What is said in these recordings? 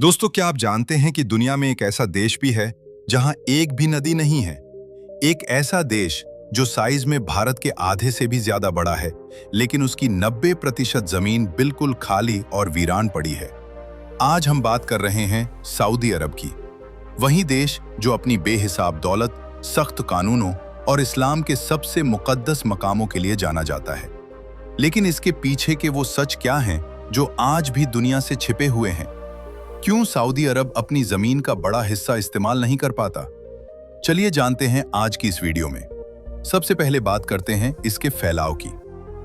दोस्तों, क्या आप जानते हैं कि दुनिया में एक ऐसा देश भी है जहां एक भी नदी नहीं है। एक ऐसा देश जो साइज में भारत के आधे से भी ज्यादा बड़ा है, लेकिन उसकी 90% जमीन बिल्कुल खाली और वीरान पड़ी है। आज हम बात कर रहे हैं सऊदी अरब की। वही देश जो अपनी बेहिसाब दौलत, सख्त कानूनों और इस्लाम के सबसे मुकद्दस मकामों के लिए जाना जाता है। लेकिन इसके पीछे के वो सच क्या हैं जो आज भी दुनिया से छिपे हुए हैं? क्यों सऊदी अरब अपनी जमीन का बड़ा हिस्सा इस्तेमाल नहीं कर पाता? चलिए जानते हैं आज की इस वीडियो में। सबसे पहले बात करते हैं इसके फैलाव की।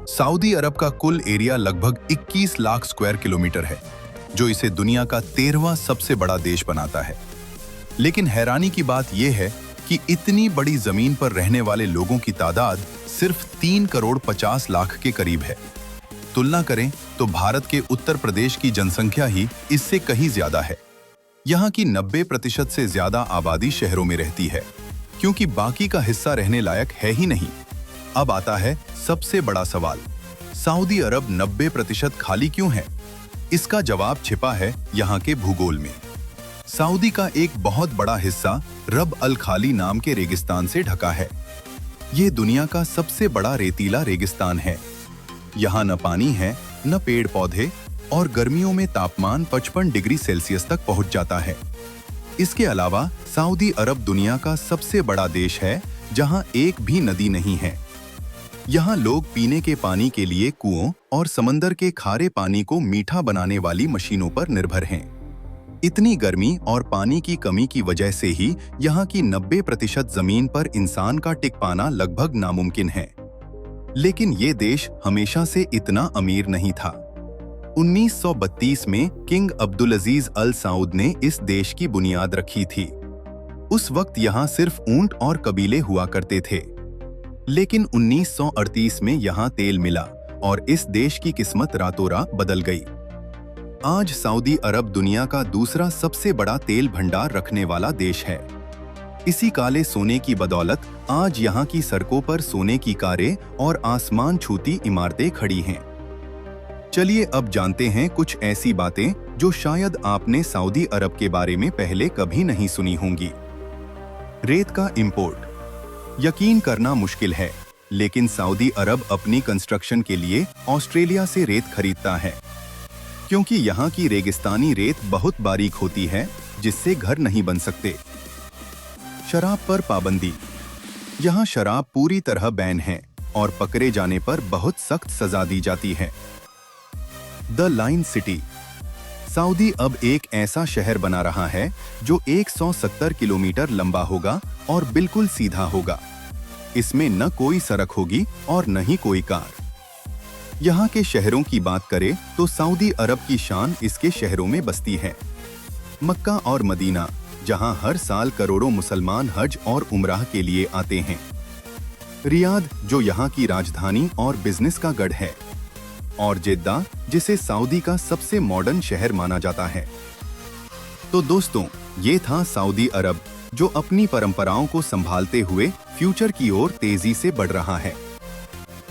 सऊदी अरब का कुल एरिया लगभग 21 लाख स्क्वायर किलोमीटर है, जो इसे दुनिया का 13वां सबसे बड़ा देश बनाता है। लेकिन हैरानी की बात यह है कि इतनी बड़ी जमीन पर रहने वाले लोगों की तादाद सिर्फ 3 करोड़ 50 लाख के करीब है। तुलना करें तो भारत के उत्तर प्रदेश की जनसंख्या ही इससे कहीं ज्यादा है। यहाँ की 90% से ज्यादा आबादी शहरों में रहती है, क्योंकि बाकी का हिस्सा रहने लायक है ही नहीं। अब आता है सबसे बड़ा सवाल, सऊदी अरब 90% खाली क्यों है? इसका जवाब छिपा है यहाँ के भूगोल में। सऊदी का एक बहुत बड़ा हिस्सा रब अल खाली नाम के रेगिस्तान से ढका है। ये दुनिया का सबसे बड़ा रेतीला रेगिस्तान है। यहाँ न पानी है, न पेड़ पौधे, और गर्मियों में तापमान 55 डिग्री सेल्सियस तक पहुंच जाता है। इसके अलावा सऊदी अरब दुनिया का सबसे बड़ा देश है जहां एक भी नदी नहीं है। यहाँ लोग पीने के पानी के लिए कुओं और समंदर के खारे पानी को मीठा बनाने वाली मशीनों पर निर्भर हैं। इतनी गर्मी और पानी की कमी की वजह से ही यहाँ की 90% जमीन पर इंसान का टिक पाना लगभग नामुमकिन है। लेकिन ये देश हमेशा से इतना अमीर नहीं था। 1932 में किंग अब्दुल अजीज अल सऊद ने इस देश की बुनियाद रखी थी। उस वक्त यहाँ सिर्फ ऊंट और कबीले हुआ करते थे। लेकिन 1938 में यहाँ तेल मिला और इस देश की किस्मत रातों रात बदल गई। आज सऊदी अरब दुनिया का दूसरा सबसे बड़ा तेल भंडार रखने वाला देश है। इसी काले सोने की बदौलत आज यहाँ की सड़कों पर सोने की कारें और आसमान छूती इमारतें खड़ी हैं। चलिए अब जानते हैं कुछ ऐसी बातें जो शायद आपने सऊदी अरब के बारे में पहले कभी नहीं सुनी होंगी। रेत का इंपोर्ट यकीन करना मुश्किल है, लेकिन सऊदी अरब अपनी कंस्ट्रक्शन के लिए ऑस्ट्रेलिया से रेत खरीदता है, क्योंकि यहाँ की रेगिस्तानी रेत बहुत बारीक होती है, जिससे घर नहीं बन सकते। शराब पर पाबंदी, यहाँ शराब पूरी तरह बैन है और पकड़े जाने पर बहुत सख्त सजा दी जाती है। द लाइन सिटी, सऊदी अब एक ऐसा शहर बना रहा है जो 170 किलोमीटर लंबा होगा और बिल्कुल सीधा होगा। इसमें न कोई सड़क होगी और न ही कोई कार। यहाँ के शहरों की बात करें तो सऊदी अरब की शान इसके शहरों में बसती है। मक्का और मदीना, जहां हर साल करोड़ों मुसलमान हज और उम्राह के लिए आते हैं। रियाद, जो यहाँ की राजधानी और बिजनेस का गढ़ है, और जेद्दा, जिसे सऊदी का सबसे मॉडर्न शहर माना जाता है। तो दोस्तों, ये था सऊदी अरब, जो अपनी परंपराओं को संभालते हुए फ्यूचर की ओर तेजी से बढ़ रहा है।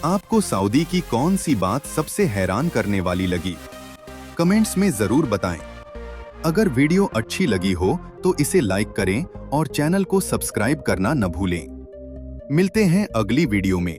आपको सऊदी की कौन सी बात सबसे हैरान करने वाली लगी? कमेंट्स में जरूर बताएं। अगर वीडियो अच्छी लगी हो तो इसे लाइक करें और चैनल को सब्सक्राइब करना न भूलें। मिलते हैं अगली वीडियो में।